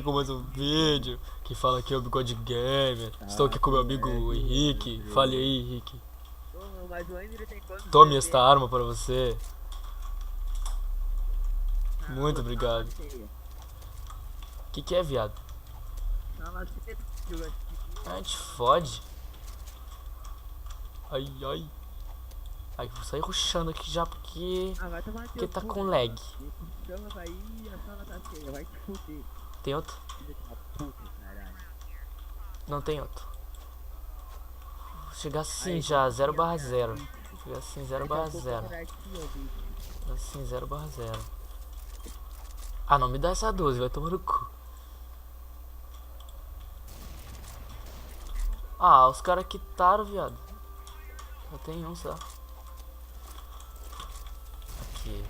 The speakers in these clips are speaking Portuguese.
com mais um vídeo. Quem fala aqui é o Bigode Gamer. Estou aqui com meu amigo Henrique. Fale aí, Henrique. Mas o Andrew tem quantos Tome bebês? esta arma para você. Muito obrigado. Que é, viado? A gente fode. Ai, ai. Ai, vou sair rushando aqui já porque Vai tomar teu porque tá cu, com mano. lag. Chama aí, a sala tá cheia, vai te fuder. Tem outro? Filho da puta, caralho. Não tem outro. Vou chegar assim Aí, já, vamos 0/0. aqui, Chegar assim, Daqui a pouco 0/0. eu vou dar aqui, ó, bicho. Chegar assim, 0/0. Ah, não me dá essa 12, vai tomar no cu. Ah, os caras quitaram, viado. Só tem um só. Aqui.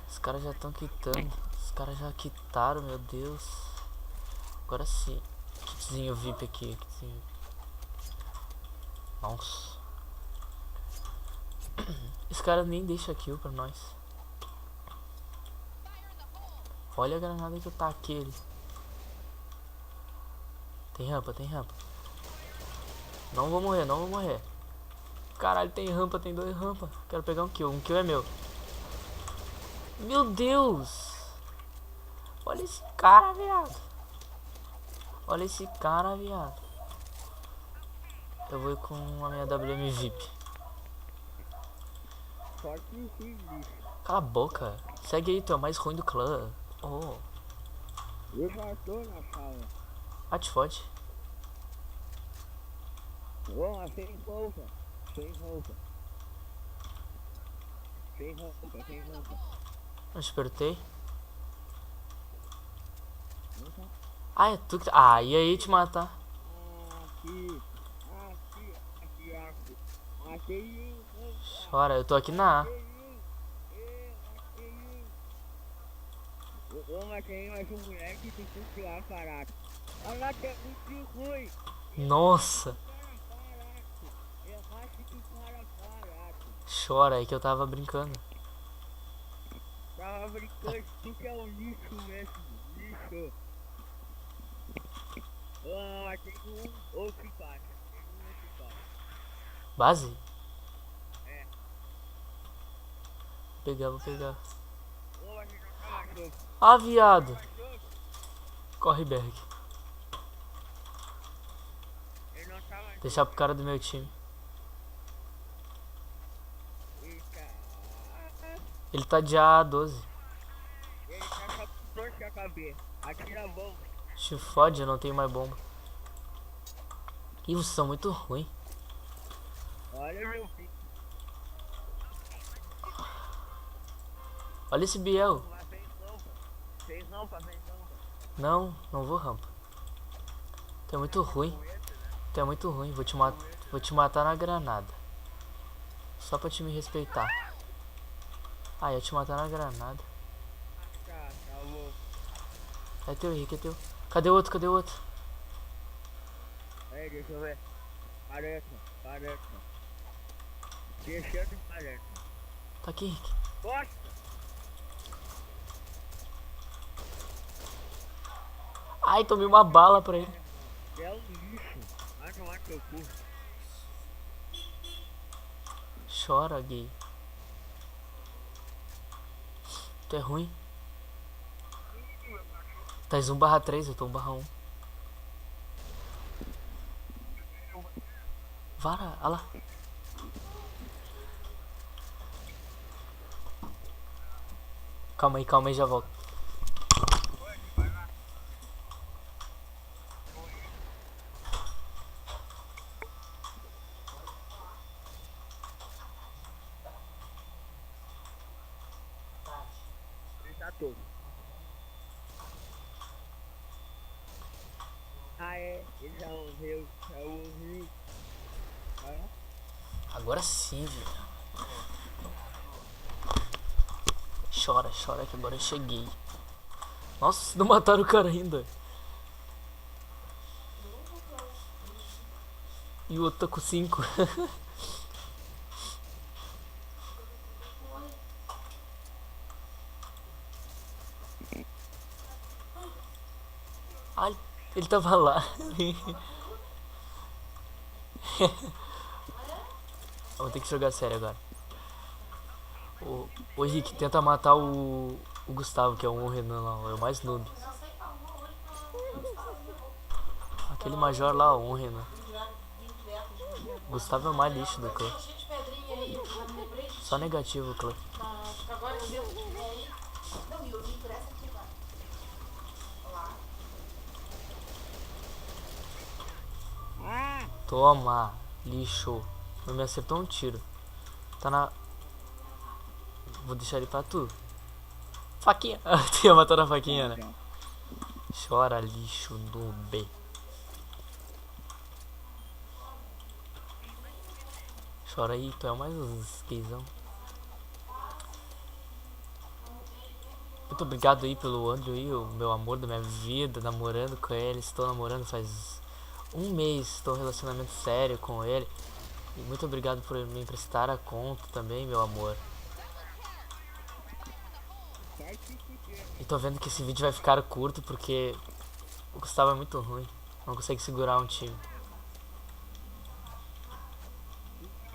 Os caras já estão quitando. Os caras já quitaram, meu Deus. Agora sim. Kitzinho VIP aqui. Kitzinho. Nossa. Esse cara nem deixa kill pra nós. Olha a granada que eu taquei ele. Tem rampa, tem rampa. Não vou morrer, não vou morrer. Caralho, tem rampa, tem 2 rampas. Quero pegar um kill é meu. Meu Deus. Olha esse cara, viado. Olha esse cara, viado. Eu vou ir com a minha WM VIP. Só que sim, bicho. Cala a boca. Segue aí, tu é o mais ruim do clã. Oh. Eu já tô na sala. Ah, te fode. Ó, sem roupa. Sem roupa. Sem roupa, sem roupa. Eu despertei. Não tá? Ah, é tu que... Ah, e aí te matar. Aqui. Aqui. Aqui, aqui. Aqui. Chora, eu tô aqui na A. Mas tem mais um moleque que tem que lá, caraca. Olha lá que é muito ruim. Nossa. Eu acho que caraca. Chora aí que eu tava brincando. Tava brincando, tu que é um lixo mesmo. Lixo. Tem um outro embaixo. Tem um outro embaixo. Base? É. Vou pegar, vou pegar. Mas ele não tá mais louco. Ah, viado. Corre, Berg. Ele não tá mais Deixar pro cara do meu time. Eita. Ele tá de A12. Ele tá com a torta a cabeça. Atira a bomba. Te fode, eu não tenho mais bomba. Ih, vocês são muito ruins. Olha meu filho. Olha esse Biel. Mas fez roupa. Fez roupa, fez roupa. Não vou rampa. Tu é muito ruim. Tu é muito ruim. Vou te matar na granada. Só pra te me respeitar. Ah, ia te matar na granada. Tá louco. É teu, Henrique, é teu. Cadê o outro? Cadê o outro? Aí, deixa eu ver. Parece. Deixando de parece. Tá aqui, Henrique. Bosta! Ai, tomei uma bala pra ele. É um lixo. Vai tomar teu cu. Chora, gay. Tu é ruim. Tá 1/3, eu tô 1/1. Vara, olha lá. Calma aí, já volto. Ele tá todo. Ele já morreu. Agora sim, velho. Chora que agora eu cheguei. Nossa, não mataram o cara ainda. E o outro tá com 5. Ele tava lá. Vou ter que jogar sério agora. Ô Henrique, tenta matar o Gustavo, que é o Renan lá, é o mais noob. Aquele major lá, o Renan. O Gustavo é o mais lixo do clã. Só negativo o clã. Ah! Toma, lixo. Não me acertou um tiro. Tá na... Vou deixar ele pra tu. Faquinha. Tinha matado a faquinha, né? Chora, lixo, noob. Chora aí, tu é mais uns gaysão. Muito obrigado aí pelo Andrew aí, o meu amor da minha vida, namorando com ele. Estou namorando faz um mês, estou em um relacionamento sério com ele. E muito obrigado por me emprestar a conta também, meu amor. E tô vendo que esse vídeo vai ficar curto porque o Gustavo é muito ruim. Não consegue segurar um time.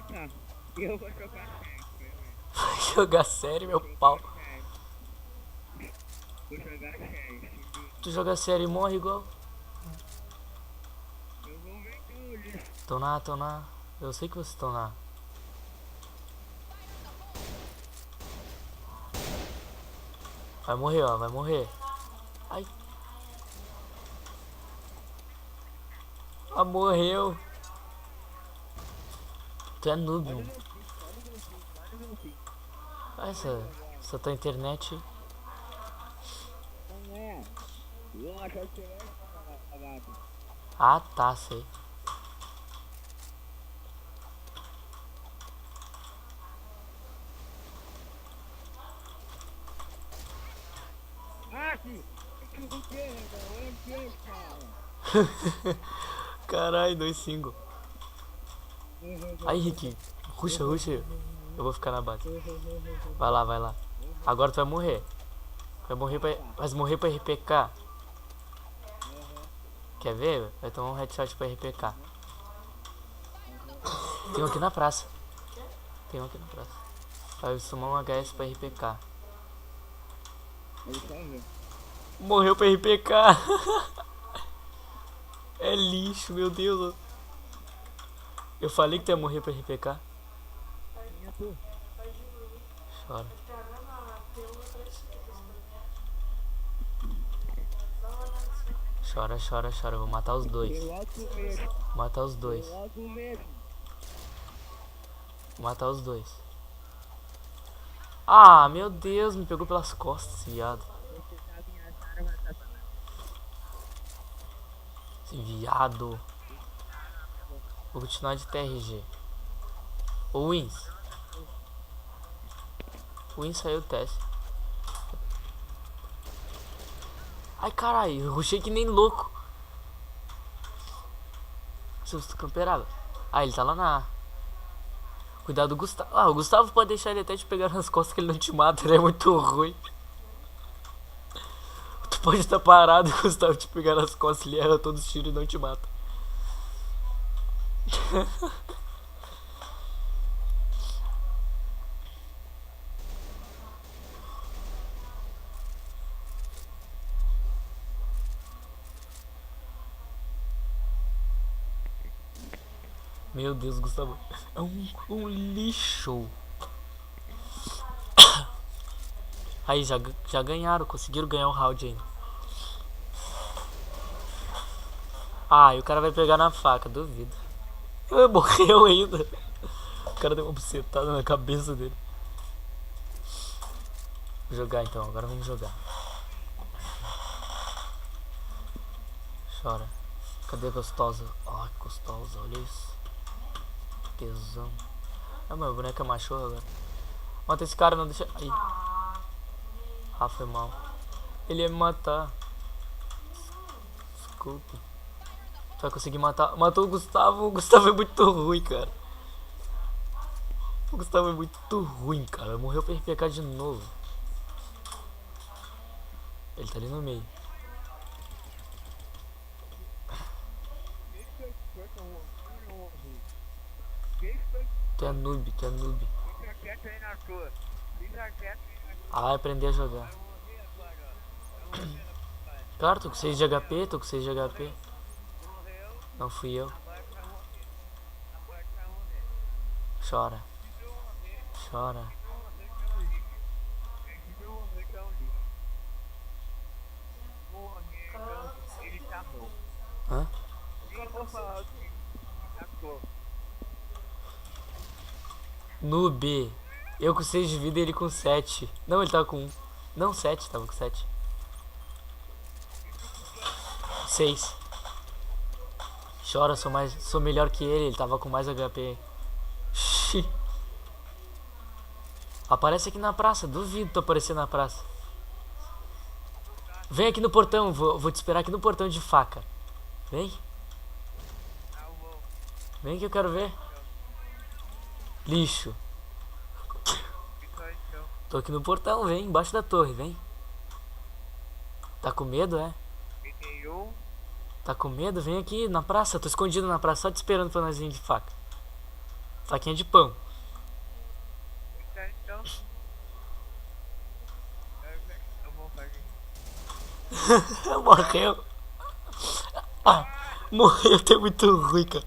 Tá. Eu vou jogar sério. Vai jogar sério, meu pau. Vou jogar sério. Tu joga sério e morre igual. Eu vou ver que eu lixo. Tô na. Eu sei que vocês estão na. Vai morrer, ó, vai morrer. Ai. Ah, morreu. Tu é noob, mano. Ah, essa tua internet. Não é. Eu acho que é apagado. Ah, tá, sei. Ah, sim! Que merda, olha aqui, cara. Carai, 2-5. Aí, Rick, ruxa. Eu vou ficar na base. Vai lá, vai lá. Agora tu vai morrer. Vai morrer pra RPK. Quer ver? Vai tomar um headshot pra RPK. Tem um aqui na praça. Vai sumar um HS pra RPK. Ele só vê. Morreu pra RPK. É lixo, meu Deus. Eu falei que tu ia morrer pra RPK. Minha tu. Chora. Chora. Vou matar os dois. Eu logo mesmo. Matar os dois. Eu logo mesmo. Matar os dois. Ah, meu Deus, me pegou pelas costas, viado. Você sabe minha cara, vai estar Esse viado. Vou continuar de TRG. O Wins. O Wins saiu do teste. Ai, caralho, eu rushei que nem louco. Susto camperado. Ah, ele tá lá na A. Cuidado do Gustavo. Ah, o Gustavo pode deixar ele até te pegar nas costas que ele não te mata, ele é muito ruim. Tu pode estar parado e o Gustavo te pegar nas costas, ele erra todos os tiros e não te mata. Meu Deus, Gustavo. É um lixo. Aí, já ganharam. Conseguiram ganhar um round ainda. Ah, e o cara vai pegar na faca. Duvido. Morreu ainda. O cara deu uma bucetada na cabeça dele. Vou jogar então. Agora vamos jogar. Chora. Cadê a gostosa? Ai, que gostosa. Olha isso. Tesão. Ah, meu boneco é machorro agora. Mata esse cara, não deixa. Aí. Ah, foi mal. Ele ia me matar. Desculpa. Tu vai conseguir matar. Matou o Gustavo. O Gustavo é muito ruim, cara. O Gustavo é muito ruim, cara. Morreu pra RPK de novo. Ele tá ali no meio. não ouvi. Deixa Tu é noob, tu é noob. fica quieto aí na tua. Fica quieto aí na tua. Ah, vai aprender a jogar. Vai morrer agora, ó. Vai morrer agora. Claro, tô com 6 de HP, tô com 6 de HP. Morreu, Não fui eu. agora vai morrer. Agora vai morrer. Chora, Se não morrer, chora. ele tá bom. Hã? Nem vou falar o que tá bom. Noob. Eu com 6 de vida e ele com 7. Não, ele tava com 1. Não, 7, tava com 7. 6. Chora, sou melhor que ele tava com mais HP. Xi. Aparece aqui na praça, duvido tu aparecer na praça. Vem aqui no portão, vou te esperar aqui no portão de faca. Vem, Tá bom. vem que eu quero ver. Lixo. Fica então. Tô aqui no portão, vem, embaixo da torre, vem. Tá com medo, é? Peguei um. Tá com medo? Vem aqui na praça, tô escondido na praça, só te esperando pra nós vir de faca. Faquinha de pão. Fica então. Eu vou fazer. Morreu. Ah, morreu, tá muito ruim, cara.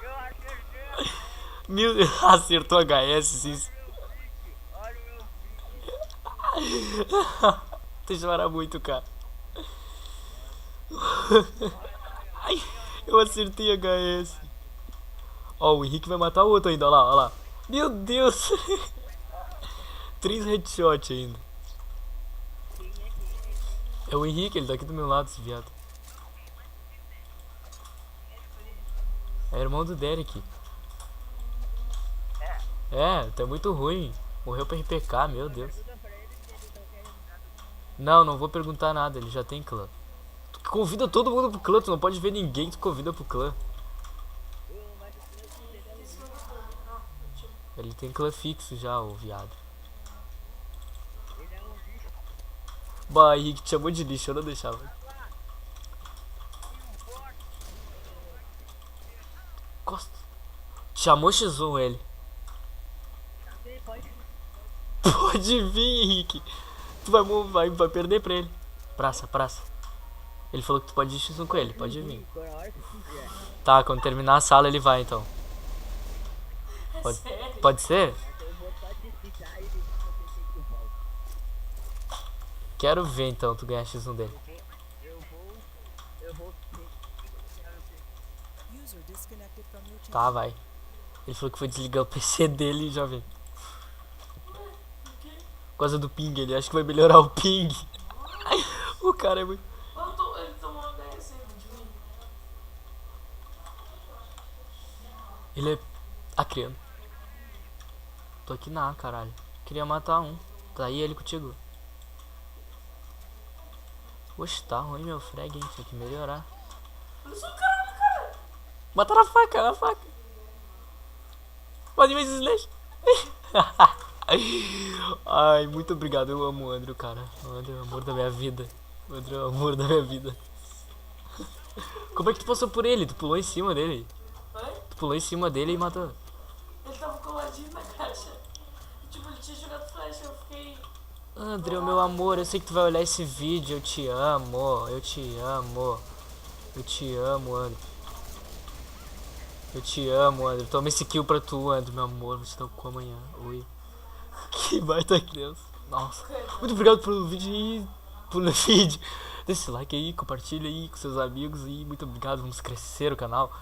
Eu acertei. Meu Deus, acertou HS, sim. Olha o meu vídeo. Tu chora muito, cara. Ai, eu acertei HS. Ó, o Henrique vai matar o outro ainda, ó lá, ó lá. Meu Deus. 3 headshot ainda. É o Henrique, ele tá aqui do meu lado, esse viado. É irmão do Derek. É, tá muito ruim. Morreu pra RPK, meu Deus. Não, não vou perguntar nada, ele já tem clã. Tu convida todo mundo pro clã, tu não pode ver ninguém que tu convida pro clã. Ele tem clã fixo já, o viado. Bah, Henrique te chamou de lixo, eu não deixava. Costa. Chamou X1 ele. Pode vir, Henrique. Tu vai perder pra ele. Praça, praça. Ele falou que tu pode ir X1 com ele, pode vir. Tá, quando terminar a sala ele vai então. Pode ser? Quero ver então tu ganhar X1 dele. Eu vou. Tá, vai. Ele falou que foi desligar o PC dele e já vem. Por causa do ping, ele acha que vai melhorar o ping. O cara é muito... Ele tomou uma DS de mim. Ele é acriano. Tô aqui na A, caralho. Queria matar um. Tá aí ele contigo. Oxe, tá ruim meu frag, hein? Tem que melhorar. Eu sou caralho, cara. Bota na faca, na faca. Pode ver esse slash. Ai, muito obrigado. Eu amo o Andrew, cara. O Andrew é o amor da minha vida. O Andrew é o amor da minha vida. Como é que tu passou por ele? Tu pulou em cima dele? Oi? Tu pulou em cima dele e matou. Ele tava coladinho na caixa. Tipo, ele tinha jogado flash, eu fiquei... Andrew, meu amor, eu sei que tu vai olhar esse vídeo. Eu te amo, eu te amo. Eu te amo, Andrew. Eu te amo, Andrew. Toma esse kill pra tu, Andrew, meu amor. Vou te dar o cu amanhã. Oi. Que baita criança. Nossa. Muito obrigado pelo vídeo aí. Pelo vídeo. Deixa esse like aí, compartilha aí com seus amigos. E muito obrigado. Vamos crescer o canal.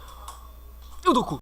Eu dou cu.